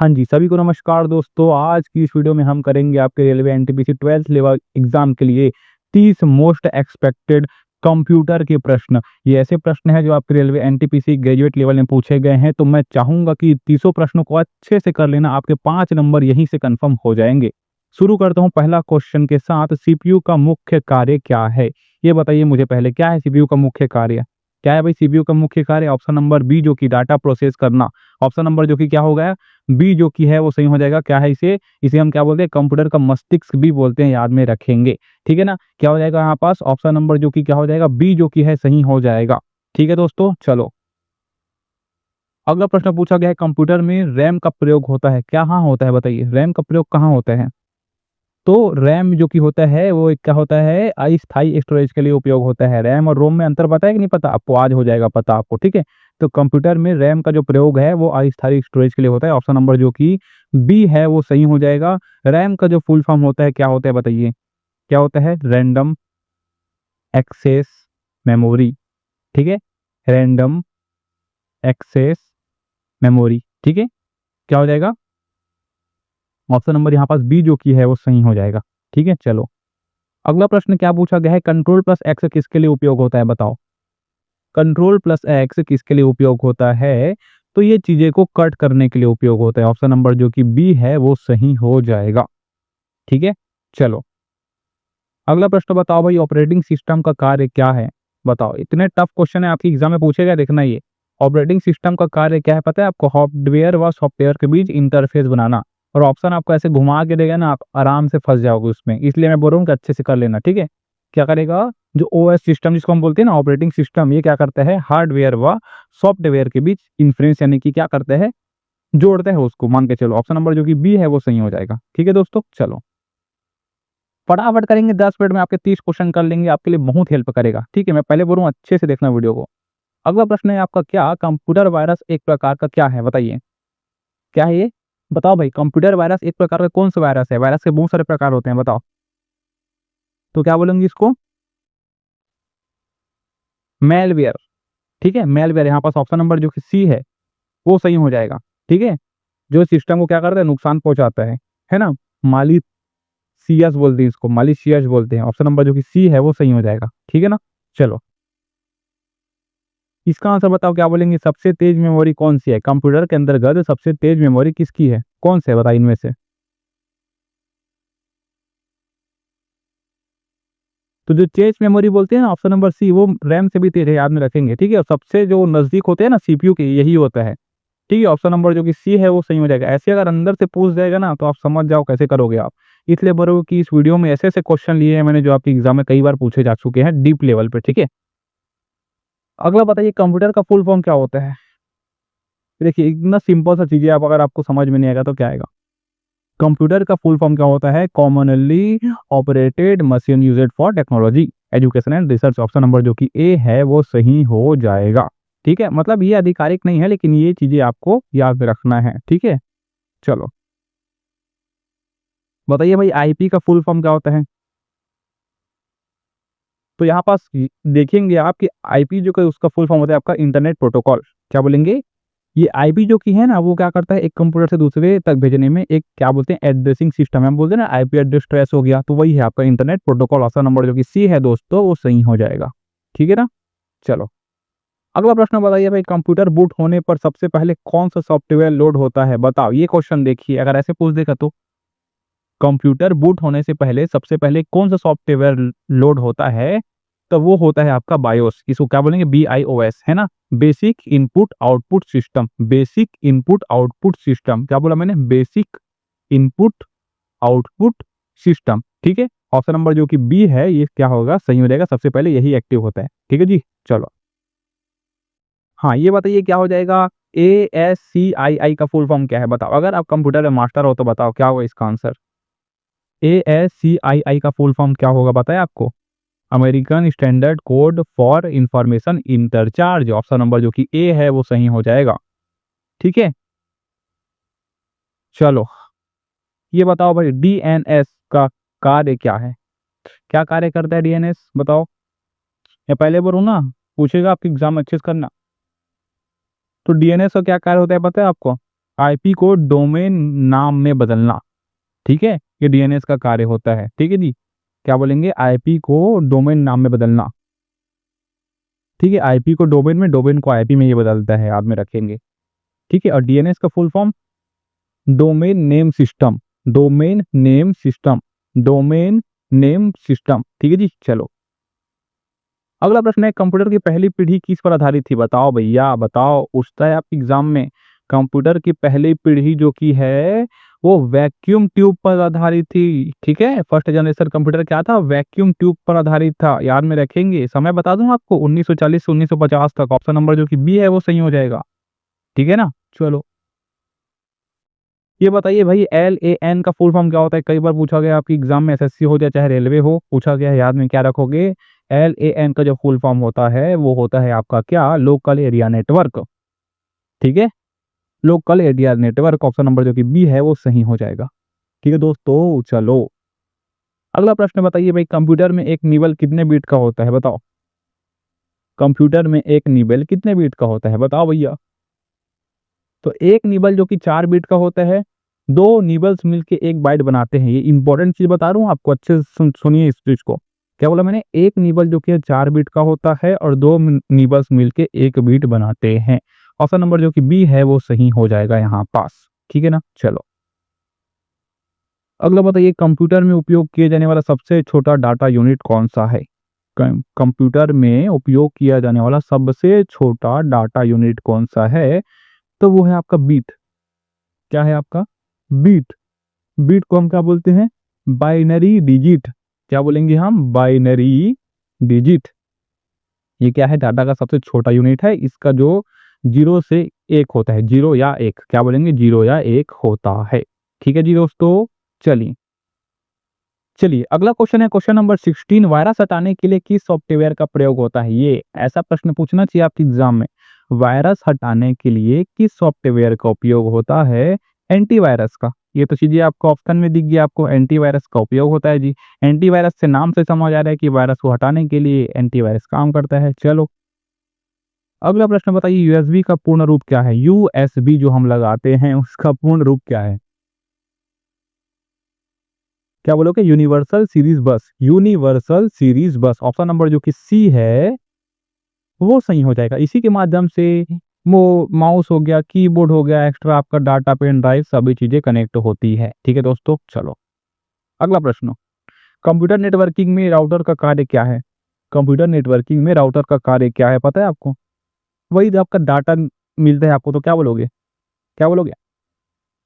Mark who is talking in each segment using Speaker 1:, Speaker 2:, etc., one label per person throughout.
Speaker 1: हाँ जी, सभी को नमस्कार दोस्तों। आज की इस वीडियो में हम करेंगे आपके railway NTPC 12th level exam के लिए 30 मोस्ट एक्सपेक्टेड कंप्यूटर के प्रश्न। ये ऐसे प्रश्न हैं जो आपके रेलवे एनटीपीसी ग्रेजुएट लेवल में पूछे गए हैं, तो मैं चाहूंगा कि तीसों प्रश्नों को अच्छे से कर लेना, आपके 5 नंबर यहीं से कंफर्म हो जाएंगे। शुरू करता हूँ पहला क्वेश्चन के साथ। सीपीयू का मुख्य कार्य क्या है? ये बताइए मुझे पहले, क्या है सीपीयू का मुख्य कार्य? क्या है भाई सीपीयू का मुख्य कार्य? ऑप्शन नंबर बी जो कि डाटा प्रोसेस करना। ऑप्शन नंबर जो कि क्या हो गया, बी जो कि है वो सही हो जाएगा। क्या है इसे इसे हम क्या बोलते हैं? कंप्यूटर का मस्तिष्क भी बोलते हैं, याद में रखेंगे। ठीक है ना? क्या हो जाएगा यहाँ पास? ऑप्शन नंबर जो कि क्या हो जाएगा, बी जो कि है सही हो जाएगा। ठीक है दोस्तों, चलो अगला प्रश्न पूछा गया है, कंप्यूटर में रैम का प्रयोग होता है? क्या हाँ होता है बताइए, रैम का प्रयोग कहाँ होता है? तो रैम जो कि होता है वो एक क्या होता है, अस्थायी स्टोरेज के लिए उपयोग होता है। रैम और रोम में अंतर पता है कि नहीं पता आपको? आज हो जाएगा पता आपको। ठीक है, तो कंप्यूटर में रैम का जो प्रयोग है वो अस्थायी स्टोरेज के लिए होता है। ऑप्शन नंबर जो कि बी है वो सही हो जाएगा। रैम का जो फुल फॉर्म होता है क्या होता है बताइए? क्या होता है? Random access memory. ठीक है, रैंडम एक्सेस मेमोरी। ठीक है, क्या हो जाएगा? ऑप्शन नंबर यहाँ पास बी जो कि है वो सही हो जाएगा। ठीक है, चलो अगला प्रश्न क्या पूछा गया है, कंट्रोल प्लस एक्स किसके लिए उपयोग होता है बताओ? कंट्रोल प्लस एक्स किसके लिए उपयोग होता है? तो ये चीजें को कट करने के लिए उपयोग होता है। ऑप्शन नंबर जो कि बी है वो सही हो जाएगा। ठीक है, चलो अगला प्रश्न बताओ भाई, ऑपरेटिंग सिस्टम का कार्य क्या है? बताओ, इतने टफ क्वेश्चन है आपके एग्जाम में पूछे गए, देखना ये। ऑपरेटिंग सिस्टम का कार्य क्या है पता है आपको? हार्डवेयर व सॉफ्टवेयर के बीच इंटरफेस बनाना। और ऑप्शन आपको ऐसे घुमा के देगा ना, आप आराम से फंस जाओगे उसमें, इसलिए मैं बोल रहा हूँ कि अच्छे से कर लेना। ठीक है, क्या करेगा? जो ओएस सिस्टम जिसको हम बोलते हैं ना, ऑपरेटिंग सिस्टम, ये क्या करता है? हार्डवेयर व सॉफ्टवेयर के बीच इंफ्रेंस यानी कि क्या करता है? जोड़ता है उसको, मान के चलो। ऑप्शन नंबर जो कि बी है वो सही हो जाएगा। ठीक है दोस्तों, चलो फटाफट करेंगे, 10 मिनट में आपके 30 क्वेश्चन कर लेंगे, आपके लिए बहुत हेल्प करेगा। ठीक है, मैं पहले बोलूँ अच्छे से देखना वीडियो को। अगला प्रश्न है आपका, क्या कंप्यूटर वायरस एक प्रकार का क्या है बताइए? क्या है ये? बताओ भाई, कंप्यूटर वायरस एक प्रकार का कौन सा वायरस है? वायरस के बहुत सारे प्रकार होते हैं, बताओ तो क्या बोलेंगे इसको? मेलवेयर। ठीक है, मेलवेयर। यहाँ पास ऑप्शन नंबर जो कि सी है वो सही हो जाएगा। ठीक है, जो सिस्टम को क्या करता है? नुकसान पहुंचाता है ना? मालिशियस बोलते हैं इसको, मालिशियस बोलते हैं। ऑप्शन नंबर जो कि सी है वो सही हो जाएगा। ठीक है ना, चलो इसका आंसर बताओ, क्या बोलेंगे? सबसे तेज मेमोरी कौन सी है? कंप्यूटर के अंतर्गत सबसे तेज मेमोरी किसकी है? कौन से बताइए इनमें से? तो जो तेज मेमोरी बोलते हैं ना, ऑप्शन नंबर सी, वो रैम से भी तेज है, याद में रखेंगे। ठीक है, और सबसे जो नजदीक होते हैं ना सीपीयू के, यही होता है। ठीक है, ऑप्शन नंबर जो कि सी है वो सही हो जाएगा। ऐसे अगर अंदर से पूछ जाएगा ना तो आप समझ जाओ कैसे करोगे आप। इसलिए बोलो कि इस वीडियो में ऐसे ऐसे क्वेश्चन लिए हैं मैंने जो आपके एग्जाम में कई बार पूछे जा चुके हैं डीप लेवल पे। ठीक है, अगला बताइए, कंप्यूटर का फुल फॉर्म क्या होता है? देखिए इतना सिंपल सा चीज है, आप अगर आपको समझ में नहीं आएगा तो क्या आएगा? कंप्यूटर का फुल फॉर्म क्या होता है? Commonly operated machine used for technology education and research. Option number जो कि ए है वो सही हो जाएगा। ठीक है, मतलब ये आधिकारिक नहीं है, लेकिन ये चीजें आपको याद रखना है। ठीक है, चलो बताइए भाई, आईपी का फुल फॉर्म क्या होता है? तो यहाँ पास देखेंगे आप कि आईपी जो कि उसका फुल फॉर्म होता है आपका इंटरनेट प्रोटोकॉल। क्या बोलेंगे? ये आईपी जो कि है ना, वो क्या करता है? एक कंप्यूटर से दूसरे तक भेजने में एक क्या बोलते हैं, एड्रेसिंग सिस्टम है। हम बोलते हैं ना आईपी एड्रेस ट्रेस हो गया, तो वही है आपका इंटरनेट प्रोटोकॉल। ऑप्शन नंबर जो कि सी है दोस्तों वो सही हो जाएगा। ठीक है ना, चलो अगला प्रश्न बताइए भाई, कंप्यूटर बूट होने पर सबसे पहले कौन सा सॉफ्टवेयर लोड होता है? बताओ, ये क्वेश्चन देखिए, अगर ऐसे पूछ देगा तो कंप्यूटर बूट होने से पहले सबसे पहले कौन सा सॉफ्टवेयर लोड होता है? तो वो होता है आपका बायोस। इसको क्या बोलेंगे? BIOS, है ना? Basic input output system. Basic input output system, क्या बोला मैंने? Basic input output system. ठीक है, ऑप्शन नंबर जो कि बी है ये क्या होगा? सही हो जाएगा, सबसे पहले यही एक्टिव होता है। ठीक है जी, चलो हाँ ये बताइए क्या हो जाएगा? ASCII का फुल फॉर्म क्या है बताओ? अगर आप कंप्यूटर में मास्टर हो तो बताओ क्या होगा इसका आंसर? ASCII का फुल फॉर्म क्या होगा बताया आपको? American Standard Code for Information Interchange. Option number जो कि ए है वो सही हो जाएगा। ठीक है, चलो ये बताओ भाई, डीएनएस का कार्य क्या है? क्या कार्य करता है डीएनएस बताओ? या पहले बोलूं ना, पूछेगा आपके एग्जाम अच्छे से करना। तो डीएनएस का क्या कार्य होता है पता है आपको? आईपी को डोमेन नाम में बदलना, ठीक है, ये डीएनएस का कार्य होता है, ठीक है जी। क्या बोलेंगे, आईपी को डोमेन नाम में बदलना, ठीक है, आईपी को डोमेन में, डोमेन को आईपी में ये बदलता है, याद में रखेंगे, ठीक है। और डीएनएस का full form domain name system, domain name system, domain name system, ठीक है जी। चलो अगला प्रश्न है, कंप्यूटर की पहली पीढ़ी किस पर आधारित थी, बताओ भैया बताओ, पूछता है आपके एग्जाम में। कंप्यूटर की पहली पीढ़ी जो की है वो वैक्यूम ट्यूब पर आधारित थी, ठीक है। फर्स्ट जनरेशन कंप्यूटर क्या था, वैक्यूम ट्यूब पर आधारित था, याद में रखेंगे। समय बता दूं आपको, 1940 से 1950 तक। ऑप्शन नंबर जो कि बी है वो सही हो जाएगा, ठीक है ना। चलो ये बताइए भाई, LAN का फुल फॉर्म क्या होता है, कई बार पूछा गया आपकी एग्जाम में, SSC हो या चाहे रेलवे हो, पूछा गया है, याद में क्या रखोगे। LAN का जो फुल फॉर्म होता है वो होता है आपका क्या, लोकल एरिया नेटवर्क, ठीक है, local area network. Option number जो कि बी है वो सही हो जाएगा, ठीक है दोस्तों। चलो अगला प्रश्न बताइए भाई, कंप्यूटर में एक निबल कितने बीट का होता है, बताओ। कंप्यूटर में एक निबल कितने बीट का होता है, बताओ भैया। तो एक निबल जो कि 4 बीट का होता है, दो निबल्स मिलके एक बाइट बनाते हैं। ये इंपॉर्टेंट चीज बता रहा हूँ आपको, अच्छे से सुनिए इस चीज को। क्या बोला मैंने, एक निबल जो कि 4 बीट का होता है और दो निबल्स मिलके एक बीट बनाते हैं। ऑप्शन नंबर जो कि बी है वो सही हो जाएगा यहाँ पास, ठीक है ना। चलो अगला बताइए, कंप्यूटर में उपयोग किए जाने वाला सबसे छोटा डाटा यूनिट कौन सा है। कंप्यूटर में उपयोग किया जाने वाला सबसे छोटा डाटा यूनिट कौन सा है, तो वो है आपका बीट। क्या है आपका, बीट। बीट को हम क्या बोलते हैं, बाइनरी डिजिट। क्या बोलेंगे हम, बाइनरी डिजिट। ये क्या है, डाटा का सबसे छोटा यूनिट है, इसका जो 0 से 1 होता है, 0 या 1, क्या बोलेंगे, 0 या 1 होता है, ठीक है जी दोस्तों। चलिए चलिए अगला क्वेश्चन है, क्वेश्चन नंबर 16, वायरस हटाने के लिए किस सॉफ्टवेयर का प्रयोग होता है। ये ऐसा प्रश्न पूछना चाहिए आपके एग्जाम में, वायरस हटाने के लिए किस सॉफ्टवेयर का उपयोग होता है, एंटीवायरस का। ये तो चीजें आपको ऑप्शन में दिख गया, आपको एंटीवायरस का उपयोग होता है जी। एंटीवायरस से नाम से समझ आ रहा है कि वायरस को हटाने के लिए एंटीवायरस काम करता है। चलो अगला प्रश्न बताइए, यूएसबी का पूर्ण रूप क्या है। यूएसबी जो हम लगाते हैं उसका पूर्ण रूप क्या है, क्या बोलोगे, यूनिवर्सल सीरीज बस, यूनिवर्सल सीरीज बस। ऑप्शन नंबर जो कि सी है वो सही हो जाएगा। इसी के माध्यम से वो माउस हो गया, कीबोर्ड हो गया, एक्स्ट्रा आपका डाटा, पेन ड्राइव, सभी चीजें कनेक्ट होती है, ठीक है दोस्तों। चलो अगला प्रश्न, कंप्यूटर नेटवर्किंग में राउटर का कार्य क्या है। कंप्यूटर नेटवर्किंग में राउटर का कार्य क्या है, पता है आपको। वही जब आपका डाटा मिलता है आपको तो क्या बोलोगे, क्या बोलोगे,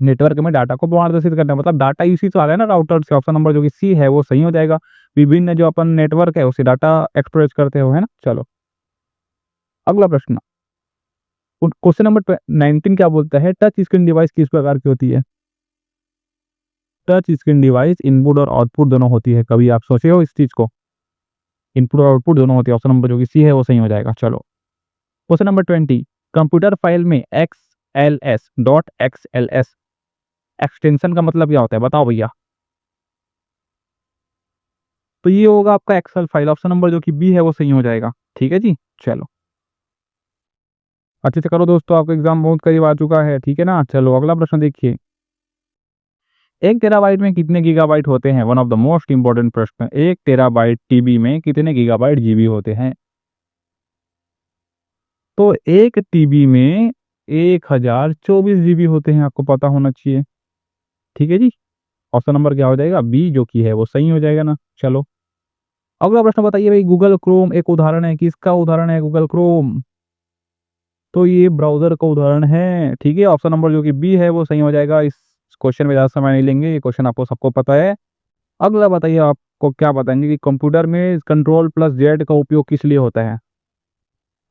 Speaker 1: नेटवर्क में डाटा को प्रदर्शित करना, मतलब डाटा इसी तो आ रहा है ना राउटर से। ऑप्शन नंबर जो कि सी है वो सही हो जाएगा। विभिन्न जो अपन नेटवर्क है उसे डाटा एक्सप्रेस करते हो, है ना। चलो अगला प्रश्न, क्वेश्चन नंबर 19 क्या बोलता है, टच स्क्रीन डिवाइस किस प्रकार की होती है। टच स्क्रीन डिवाइस इनपुट और आउटपुट दोनों होती है, कभी आप सोचे हो इस चीज को, इनपुट और आउटपुट दोनों होती है। ऑप्शन नंबर जो कि सी है वो सही हो जाएगा। चलो क्वेश्चन नंबर 20, कंप्यूटर फाइल में XLS एक्सटेंशन का मतलब क्या होता है, बताओ भैया। तो ये होगा आपका एक्सेल फाइल। ऑप्शन नंबर जो कि बी है वो सही हो जाएगा, ठीक है जी। चलो अच्छे से करो दोस्तों, आपका एग्जाम बहुत करीब आ चुका है, ठीक है ना। चलो अगला प्रश्न देखिए, 1 टेराबाइट में कितने गीगाबाइट होते हैं। One of the most important प्रश्न, 1 टेराबाइट टीबी में कितने गीगाबाइट जीबी होते हैं। तो 1 टीबी में 1024 जीबी होते हैं, आपको पता होना चाहिए, ठीक है जी। ऑप्शन नंबर क्या हो जाएगा, बी जो कि है वो सही हो जाएगा ना। चलो अगला प्रश्न बताइए भाई, गूगल क्रोम एक उदाहरण है, किसका उदाहरण है गूगल क्रोम। तो ये ब्राउजर का उदाहरण है, ठीक है। ऑप्शन नंबर जो कि बी है वो सही हो जाएगा। इस क्वेश्चन में ज़्यादा समय नहीं लेंगे, ये क्वेश्चन आपको सबको पता है। अगला बताइए, आपको क्या बताएंगे कि कंप्यूटर में कंट्रोल+Z का उपयोग किस लिए होता है।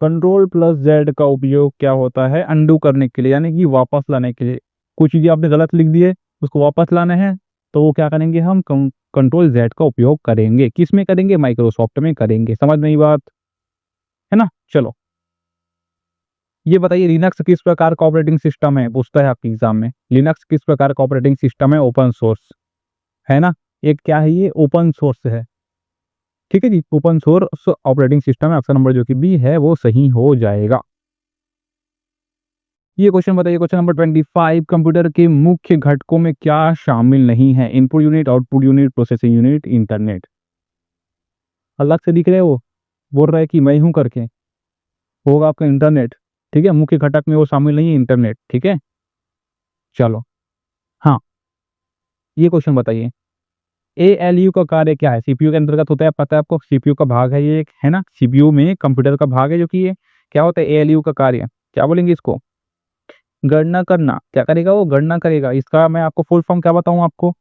Speaker 1: कंट्रोल+Z का उपयोग क्या होता है, अंडू करने के लिए, यानी कि वापस लाने के लिए। कुछ चीज़ें आपने गलत लिख दी है, उसको वापस लाना है, तो वो क्या करेंगे, हम कंट्रोल Z का उपयोग करेंगे। किस में करेंगे, माइक्रोसॉफ्ट में करेंगे। समझ में आई बात, है ना। चलो ये बताइए, लिनक्स किस प्रकार का ऑपरेटिंग सिस्टम है, पूछता है आपके एग्जाम में। लिनक्स किस प्रकार का ऑपरेटिंग सिस्टम है, ओपन सोर्स है ना। एक क्या है, ये ओपन सोर्स है, ठीक है जी। ओपन सोर्स ऑपरेटिंग सिस्टम है, ऑप्शन नंबर जो कि बी है वो सही हो जाएगा। ये क्वेश्चन बताइए, क्वेश्चन नंबर 25, कंप्यूटर के मुख्य घटकों में क्या शामिल नहीं है? Input unit, output unit, processing unit, internet. अलग से दिख रहे हो, बोल रहा है कि मैं हूं करके, होगा आपका इंटरनेट। ठीक है, मुख्य घटक में वो शामिल नहीं है, इंटरनेट। ठीक है, चलो। हाँ, ये क्वेश्चन बताइए, एएलयू का कार्य क्या है? सीपीयू के अंतर्गत होता है, पता है आपको, सीपीयू का भाग है ये एक, है ना, सीपीयू में कंप्यूटर का भाग है, जो कि ये क्या होता है, एएलयू का कार्य, क्या बोलेंगे इसको? गणना करना। क्या करेगा वो? गणना करेगा। इसका मैं आपको फुल फॉर्म क्या बताऊं आपको?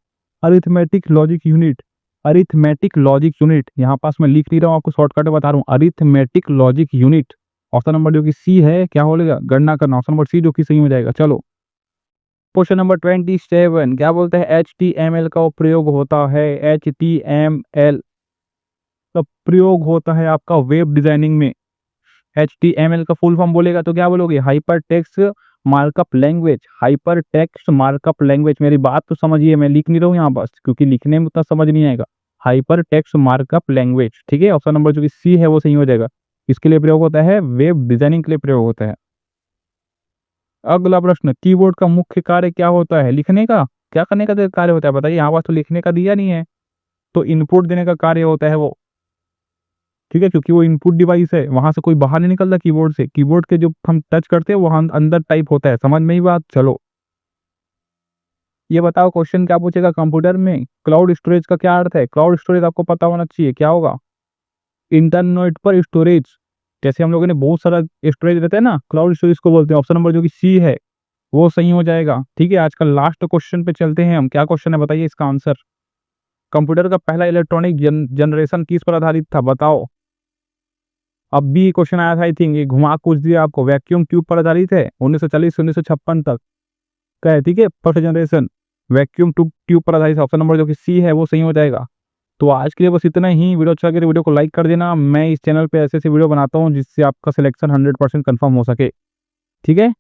Speaker 1: Arithmetic logic unit. Arithmetic logic unit, यहाँ पास मैं लिख नहीं रहा हूँ, आपको शॉर्टकट में बता रहा हूँ, arithmetic logic unit. Option number जो कि सी है, क्या बोलेगा? गणना करना। ऑप्शन नंबर सी जो कि सही हो जाएगा। चलो, क्वेश्चन नंबर 27, क्या बोलते हैं? HTML का प्रयोग होता है, HTML का प्रयोग होता है आपका वेब डिजाइनिंग में। HTML का फुल फॉर्म बोलेगा तो क्या बोलोगे? Hyper text markup language. Hyper text markup language. मेरी बात तो समझिए, मैं लिख नहीं रहा हूँ यहाँ बस, क्योंकि लिखने में उतना समझ नहीं आएगा। Hyper text markup language. ठीक है, ऑप्शन नंबर जो कि सी है वो सही हो जाएगा। इसके लिए प्रयोग होता है, वेब डिजाइनिंग के लिए प्रयोग होता है। अगला प्रश्न, कीबोर्ड का मुख्य कार्य क्या होता है? लिखने का? क्या करने का कार्य होता है बताइए, यहाँ पास तो लिखने का दिया नहीं है, तो इनपुट देने का कार्य होता है वो। ठीक है, क्योंकि वो इनपुट डिवाइस है, वहां से कोई बाहर नहीं निकलता कीबोर्ड से। कीबोर्ड के जो हम टच करते हैं वहां अंदर टाइप होता है। समझ में ही बात? चलो, ये बताओ क्वेश्चन क्या पूछेगा कंप्यूटर में, क्लाउड स्टोरेज का क्या अर्थ है? क्लाउड स्टोरेज आपको पता होना चाहिए, क्या होगा? इंटरनेट पर स्टोरेज। जैसे हम लोगों ने बहुत सारा स्टोरेज रहता है ना, क्लाउड स्टोरेज को बोलते हैं। ऑप्शन नंबर जो कि सी है वो सही हो जाएगा। ठीक है, आज का लास्ट क्वेश्चन पे चलते हैं हम। क्या क्वेश्चन है बताइए इसका आंसर? कंप्यूटर का पहला इलेक्ट्रॉनिक जनरेशन किस पर आधारित था? बताओ। अब भी क्वेश्चन आया था, आई थिंक, ये घुमा पूछ दिया आपको। वैक्यूम ट्यूब पर आधारित है, 1940 से 1956 तक का है। ठीक है, फर्स्ट जनरेशन वैक्यूम ट्यूब पर आधारित। ऑप्शन नंबर जो कि सी है वो सही हो जाएगा। तो आज के लिए बस इतना ही। वीडियो अच्छा लगे तो वीडियो को लाइक कर देना। मैं इस चैनल पे ऐसे ऐसे वीडियो बनाता हूँ जिससे आपका सिलेक्शन 100% कंफर्म हो सके। ठीक है।